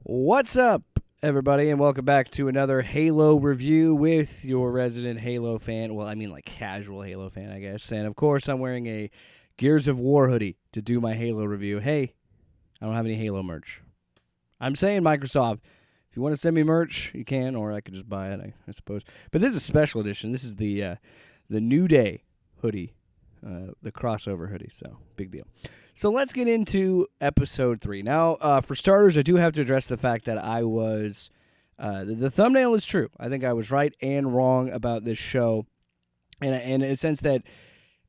What's up, everybody, and welcome back to another Halo review with your resident Halo fan. Well, I mean, like casual Halo fan, I guess. And of course, I'm wearing a Gears of War hoodie to do my Halo review. Hey, I don't have any Halo merch. I'm saying, Microsoft, if you want to send me merch, you can, or I could just buy it, I suppose. But this is a special edition. This is the New Day hoodie, the crossover hoodie. So big deal. So let's get into episode 3. Now, for starters, I do have to address the fact that I was the thumbnail is true. I think I was right and wrong about this show, and in a sense that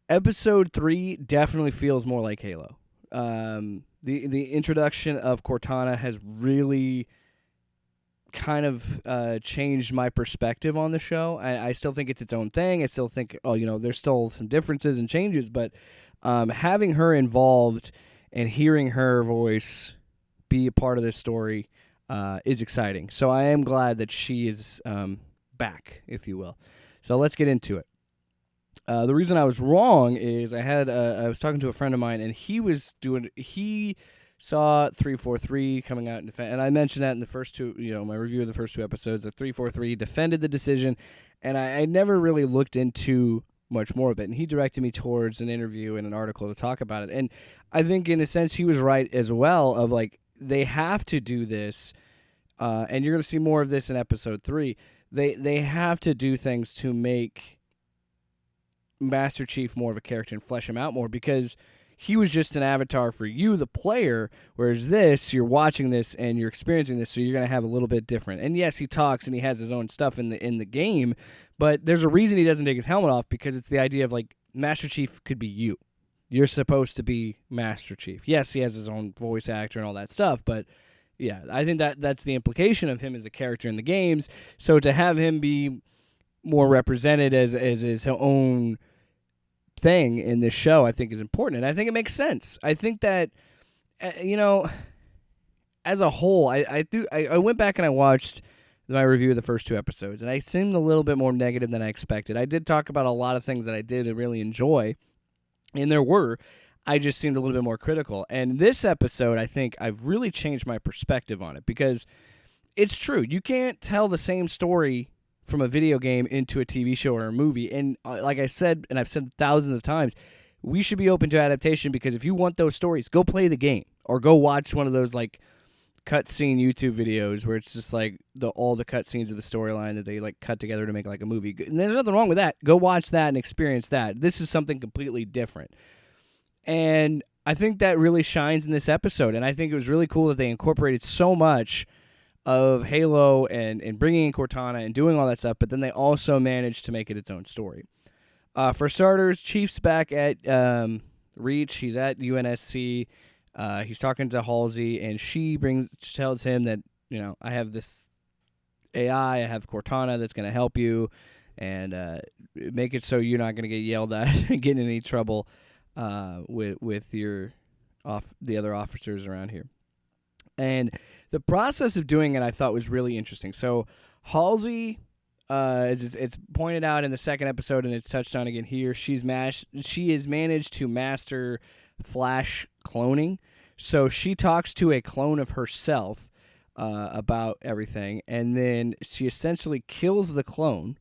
episode 3 definitely feels more like Halo. The introduction of Cortana has really kind of changed my perspective on the show. I still think it's its own thing. I still think, there's still some differences and changes, but having her involved and hearing her voice be a part of this story is exciting. So I am glad that she is back, if you will. So let's get into it. The reason I was wrong is I was talking to a friend of mine, and he saw 343 coming out, and I mentioned that in the first two, my review of the first two episodes, that 343 defended the decision, and I never really looked into much more of it, and he directed me towards an interview and an article to talk about it, and I think in a sense he was right as well, of like, they have to do this, and you're going to see more of this in episode 3, they have to do things to make Master Chief more of a character and flesh him out more, because he was just an avatar for you, the player, whereas this, you're watching this and you're experiencing this, so you're going to have a little bit different. And yes, he talks and he has his own stuff in the game, but there's a reason he doesn't take his helmet off, because it's the idea of, like, Master Chief could be you. You're supposed to be Master Chief. Yes, he has his own voice actor and all that stuff, but yeah, I think that's the implication of him as a character in the games. So to have him be more represented as his own thing in this show, I think is important, and I think it makes sense. I think that as a whole, I went back and I watched my review of the first two episodes, and I seemed a little bit more negative than I expected. I did talk about a lot of things that I did really enjoy, and I just seemed a little bit more critical. And this episode, I think I've really changed my perspective on it, because it's true, you can't tell the same story from a video game into a TV show or a movie. And like I said, and I've said thousands of times, we should be open to adaptation, because if you want those stories, go play the game or go watch one of those like cutscene YouTube videos where it's just like all the cutscenes of the storyline that they like cut together to make like a movie. And there's nothing wrong with that. Go watch that and experience that. This is something completely different. And I think that really shines in this episode. And I think it was really cool that they incorporated so much of Halo and bringing in Cortana and doing all that stuff, but then they also managed to make it its own story. For starters, Chief's back at Reach. He's at UNSC. He's talking to Halsey, and she tells him that, I have this AI, I have Cortana that's going to help you, and make it so you're not going to get yelled at and get in any trouble with the other officers around here. And the process of doing it, I thought, was really interesting. So Halsey, as it's pointed out in the second episode, and it's touched on again here, she has managed to master Flash cloning. So she talks to a clone of herself about everything, and then she essentially kills the clone,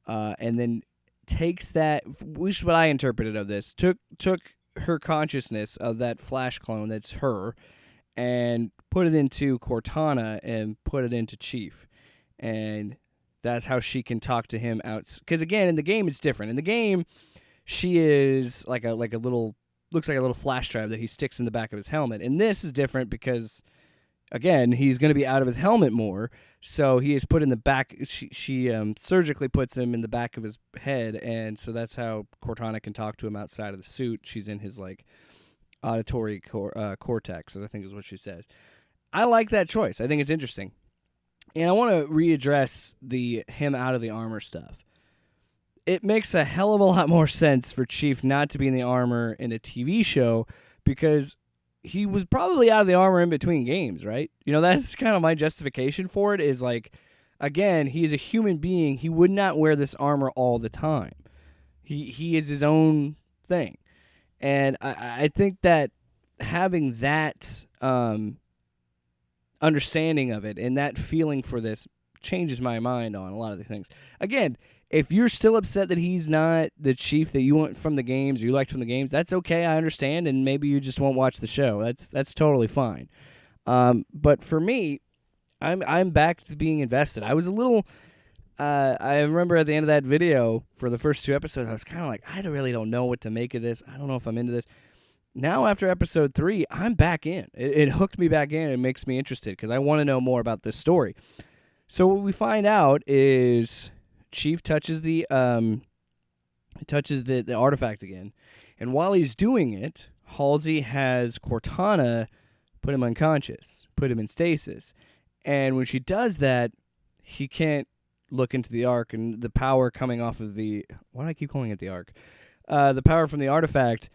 and then takes that, which is what I interpreted of this, took her consciousness of that Flash clone that's her, and put it into Cortana and put it into Chief. And that's how she can talk to him out. Because, again, in the game, it's different. In the game, she is like a little, looks like a little flash drive that he sticks in the back of his helmet. And this is different because, again, he's going to be out of his helmet more. So he is put in the back. She surgically puts him in the back of his head. And so that's how Cortana can talk to him outside of the suit. She's in his, like, auditory cortex, I think is what she says. I like that choice. I think it's interesting. And I want to readdress the him out of the armor stuff. It makes a hell of a lot more sense for Chief not to be in the armor in a TV show, because he was probably out of the armor in between games, right? That's kind of my justification for it, is like, again, he's a human being. He would not wear this armor all the time. He is his own thing. And I think that having that understanding of it, and that feeling for this changes my mind on a lot of the things. Again, if you're still upset that he's not the Chief that you want from the games, or you liked from the games, that's okay. I understand, and maybe you just won't watch the show. That's totally fine. But for me, I'm back to being invested. I was a little. I remember at the end of that video for the first 2 episodes, I was kind of like, I really don't know what to make of this. I don't know if I'm into this. Now, after episode 3, I'm back in. It hooked me back in. It makes me interested because I want to know more about this story. So what we find out is Chief touches the artifact again, and while he's doing it, Halsey has Cortana put him unconscious, put him in stasis, and when she does that, he can't look into the Ark, and the power coming off of the why do I keep calling it the Ark? The power from the artifact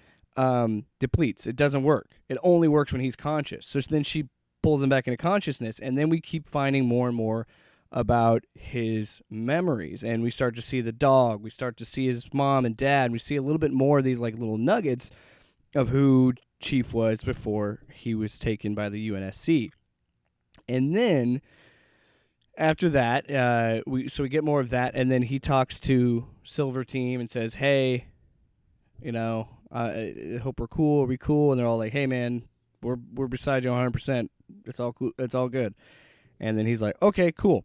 depletes. It doesn't work. It only works when he's conscious. So then she pulls him back into consciousness, and then we keep finding more and more about his memories, and we start to see the dog, we start to see his mom and dad, we see a little bit more of these like little nuggets of who Chief was before he was taken by the UNSC. And then after that, we get more of that, and then he talks to Silver Team and says, hey, I hope we're cool, are we cool? And they're all like, hey man, we're beside you 100%, it's all cool, it's all good. And then he's like, okay, cool.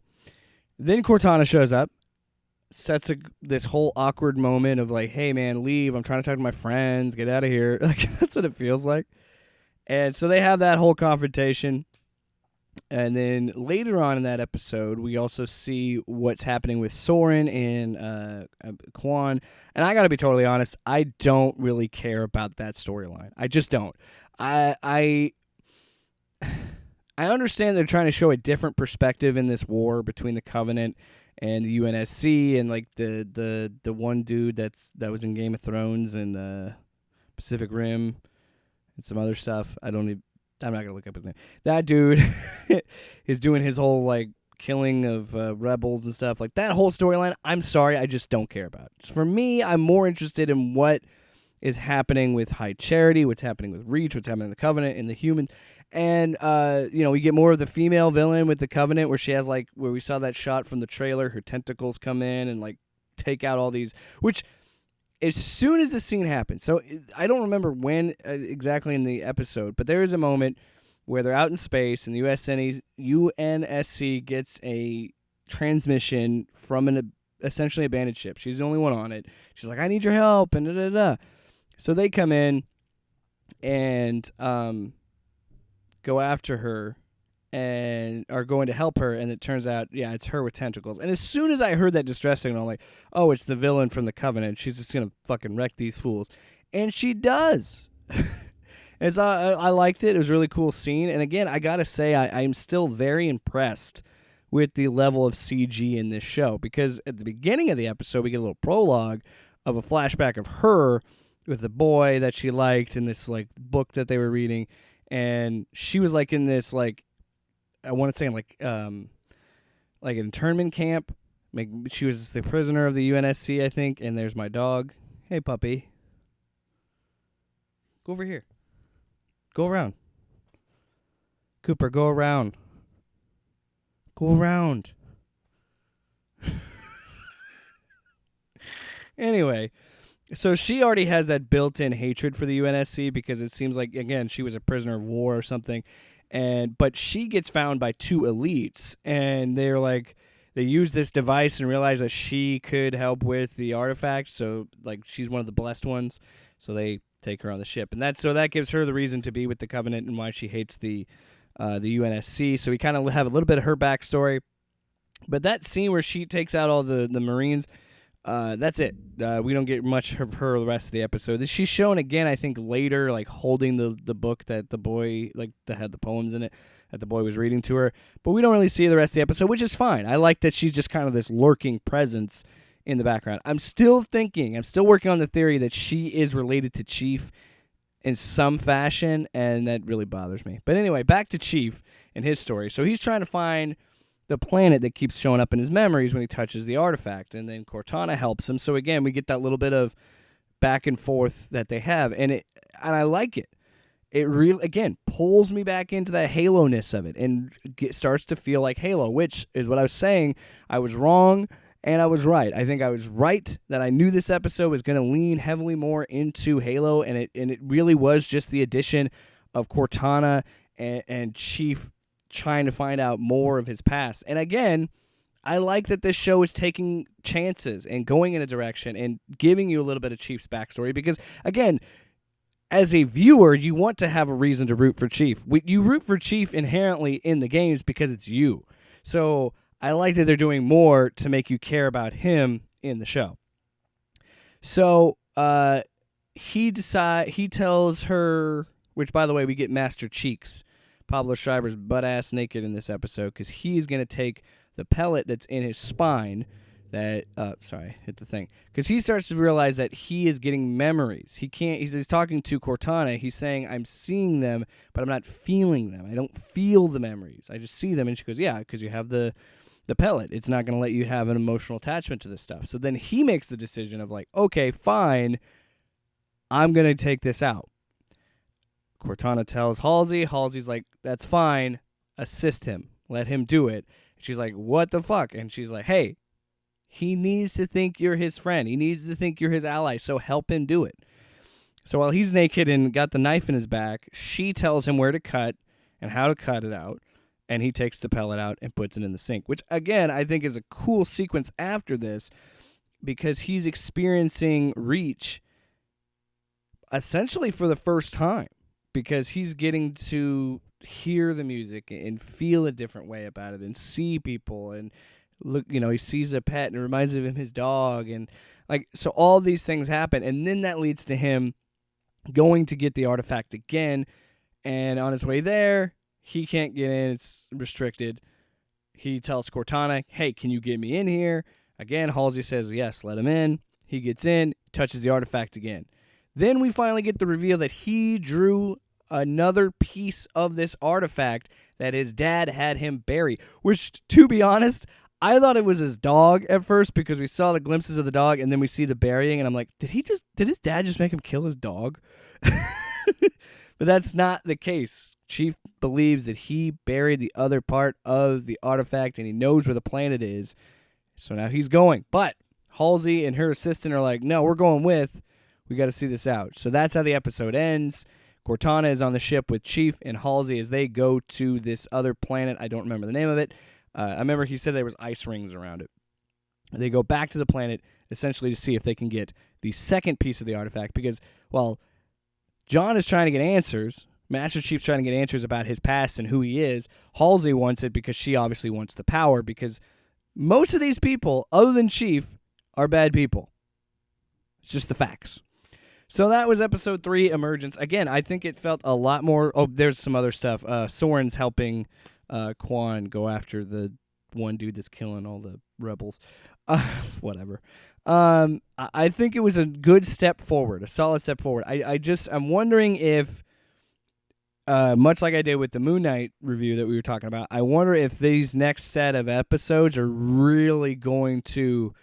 Then Cortana shows up, sets this whole awkward moment of like, hey, man, leave. I'm trying to talk to my friends. Get out of here. Like, that's what it feels like. And so they have that whole confrontation. And then later on in that episode, we also see what's happening with Soren and Quan. And I got to be totally honest, I don't really care about that storyline. I just don't. I understand they're trying to show a different perspective in this war between the Covenant and the UNSC, and like the one dude that was in Game of Thrones and Pacific Rim and some other stuff. I'm not gonna look up his name. That dude is doing his whole like killing of rebels and stuff. Like that whole storyline, I'm sorry, I just don't care about. For me, I'm more interested in what is happening with High Charity, what's happening with Reach, what's happening in the Covenant and the human. And, we get more of the female villain with the Covenant where she has, like, where we saw that shot from the trailer, her tentacles come in and, like, take out all these, which as soon as the scene happens, so I don't remember when exactly in the episode, but there is a moment where they're out in space and the UNSC gets a transmission from an essentially abandoned ship. She's the only one on it. She's like, I need your help, and da-da-da. So they come in and, go after her and are going to help her, and it turns out, yeah, it's her with tentacles. And as soon as I heard that distress signal, I'm like, oh, it's the villain from the Covenant. She's just going to fucking wreck these fools. And she does. I liked it. It was a really cool scene. And again, I got to say, I'm still very impressed with the level of CG in this show, because at the beginning of the episode, we get a little prologue of a flashback of her with the boy that she liked in this like book that they were reading. And she was like in this like, I want to say like an internment camp. Like she was the prisoner of the UNSC, I think. And there's my dog. Hey, puppy. Go over here. Go around. Cooper, go around. Go around. Anyway, so she already has that built-in hatred for the UNSC because it seems like, again, she was a prisoner of war or something. But she gets found by two elites, and they're like, they use this device and realize that she could help with the artifact. So like she's one of the blessed ones. So they take her on the ship, and that gives her the reason to be with the Covenant and why she hates the UNSC. So we kind of have a little bit of her backstory. But that scene where she takes out all the Marines, that's it. We don't get much of her the rest of the episode. She's shown again, I think, later, like holding the book that the boy, like that had the poems in it, that the boy was reading to her. But we don't really see the rest of the episode, which is fine. I like that she's just kind of this lurking presence in the background. I'm still working on the theory that she is related to Chief in some fashion, and that really bothers me. But anyway, back to Chief and his story. So he's trying to find the planet that keeps showing up in his memories when he touches the artifact, and then Cortana helps him. So again, we get that little bit of back and forth that they have, and I like it. it really, again, pulls me back into that Halo-ness of it and starts to feel like Halo, which is what I was saying. I was wrong and I was right. I think I was right that I knew this episode was going to lean heavily more into Halo, and it really was just the addition of Cortana and Chief trying to find out more of his past. And again, I like that this show is taking chances and going in a direction and giving you a little bit of Chief's backstory because, again, as a viewer, you want to have a reason to root for Chief. You root for Chief inherently in the games because it's you. So I like that they're doing more to make you care about him in the show. So he tells her, which, by the way, we get Master Cheeks, Pablo Schreiber's butt-ass naked in this episode because he's going to take the pellet that's in his spine that, hit the thing. Because he starts to realize that he is getting memories. He's talking to Cortana. He's saying, I'm seeing them, but I'm not feeling them. I don't feel the memories. I just see them. And she goes, yeah, because you have the pellet. It's not going to let you have an emotional attachment to this stuff. So then he makes the decision of like, okay, fine, I'm going to take this out. Cortana tells Halsey. Halsey's like, that's fine. Assist him. Let him do it. She's like, what the fuck? And she's like, hey, he needs to think you're his friend. He needs to think you're his ally, so help him do it. So while he's naked and got the knife in his back, she tells him where to cut and how to cut it out, and he takes the pellet out and puts it in the sink, which, again, I think is a cool sequence after this because he's experiencing Reach essentially for the first time because he's getting to hear the music and feel a different way about it and see people and look, he sees a pet and it reminds him of his dog and so all these things happen and then that leads to him going to get the artifact again, and on his way there he can't get in, it's restricted. He tells Cortana, hey, can you get me in here? Again, Halsey says yes, let him in. He gets in, touches the artifact again. Then we finally get the reveal that he drew another piece of this artifact that his dad had him bury, which, to be honest, I thought it was his dog at first because we saw the glimpses of the dog and then we see the burying and I'm like, did his dad just make him kill his dog? But that's not the case. Chief believes that he buried the other part of the artifact and he knows where the planet is. So now he's going. But Halsey and her assistant are like, no, we're going with. We got to see this out. So that's how the episode ends. Cortana is on the ship with Chief and Halsey as they go to this other planet. I don't remember the name of it. I remember he said there was ice rings around it. They go back to the planet essentially to see if they can get the second piece of the artifact because, well, John is trying to get answers. Master Chief's trying to get answers about his past and who he is. Halsey wants it because she obviously wants the power because most of these people, other than Chief, are bad people. It's just the facts. So that was episode 3, Emergence. Again, I think it felt a lot more... Oh, there's some other stuff. Soren's helping Quan go after the one dude that's killing all the rebels. Whatever. I think it was a good step forward, a solid step forward. I'm wondering if, much like I did with the Moon Knight review that we were talking about, I wonder if these next set of episodes are really going to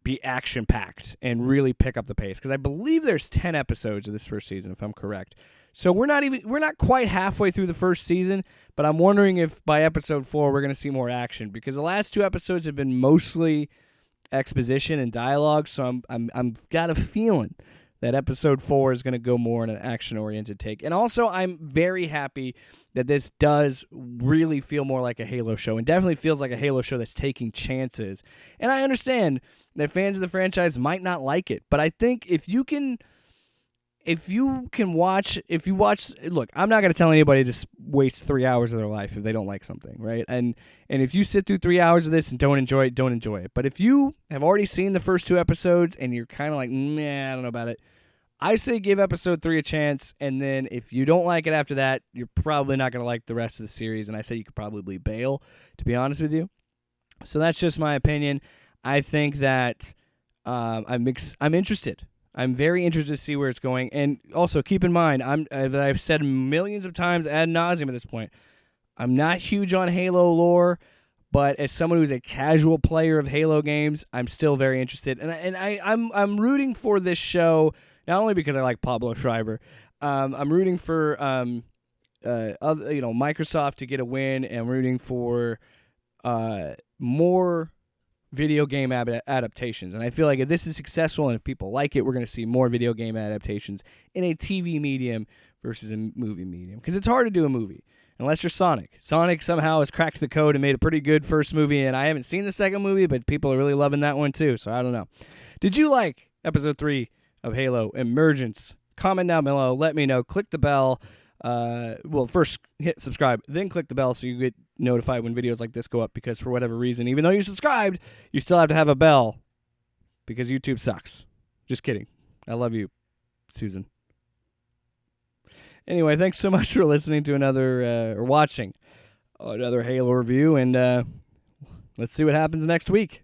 be action-packed and really pick up the pace. Because I believe there's 10 episodes of this first season, if I'm correct. So we're not quite halfway through the first season, but I'm wondering if by episode 4 we're going to see more action. Because the last 2 episodes have been mostly exposition and dialogue, so I'm got a feeling that episode 4 is going to go more in an action-oriented take. And also, I'm very happy that this does really feel more like a Halo show, and definitely feels like a Halo show that's taking chances. And I understand that fans of the franchise might not like it, but I think if you watch, look, I'm not going to tell anybody to waste 3 hours of their life if they don't like something, right? And if you sit through 3 hours of this and don't enjoy it, don't enjoy it. But if you have already seen the first 2 episodes and you're kind of like, I don't know about it, I say give episode 3 a chance, and then if you don't like it after that, you're probably not going to like the rest of the series, and I say you could probably bail, to be honest with you. So that's just my opinion. I think that I'm interested. I'm very interested to see where it's going. And also, keep in mind, I've said millions of times ad nauseum at this point, I'm not huge on Halo lore, but as someone who's a casual player of Halo games, I'm still very interested. And I'm rooting for this show, not only because I like Pablo Schreiber, I'm rooting for Microsoft to get a win, and I'm rooting for more video game adaptations. And I feel like if this is successful and if people like it, we're going to see more video game adaptations in a TV medium versus a movie medium. Because it's hard to do a movie unless you're Sonic. Sonic somehow has cracked the code and made a pretty good first movie, and I haven't seen the second movie, but people are really loving that one too, so I don't know. Did you like episode 3 of Halo Emergence? Comment down below. Let me know. Click the bell. First hit subscribe, then click the bell so you get notified when videos like this go up, because for whatever reason, even though you're subscribed, you still have to have a bell because YouTube sucks. Just kidding. I love you, Susan. Anyway, thanks so much for listening to or watching another Halo review, and let's see what happens next week.